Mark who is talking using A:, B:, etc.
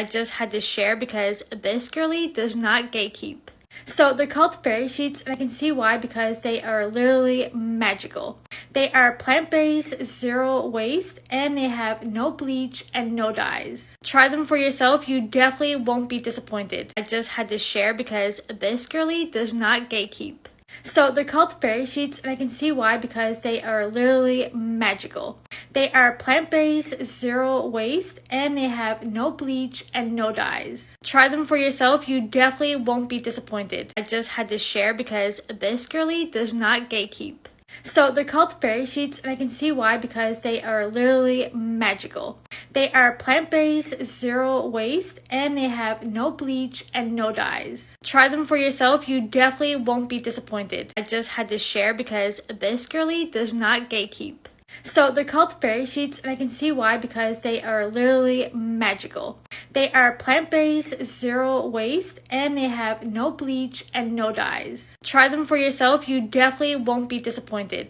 A: I just had to share because this girly does not gatekeep. So they're called fairy sheets, and I can see why, because they are literally magical. They are plant-based, zero waste, and they have no bleach and no dyes. Try them for yourself, you definitely won't be disappointed. I just had to share because this girly does not gatekeep. So they're called fairy sheets, and I can see why, because they are literally magical. They are plant-based, zero waste, and they have no bleach and no dyes. Try them for yourself, you definitely won't be disappointed. I just had to share because this girly does not gatekeep. So they're called fairy sheets, and I can see why, because they are literally magical. They are plant-based, zero waste, and they have no bleach and no dyes. Try them for yourself, you definitely won't be disappointed. I just had to share because this girly does not gatekeep. So they're called fairy sheets, and I can see why, because they are literally magical. They are plant-based, zero waste, and they have no bleach and no dyes. Try them for yourself, you definitely won't be disappointed.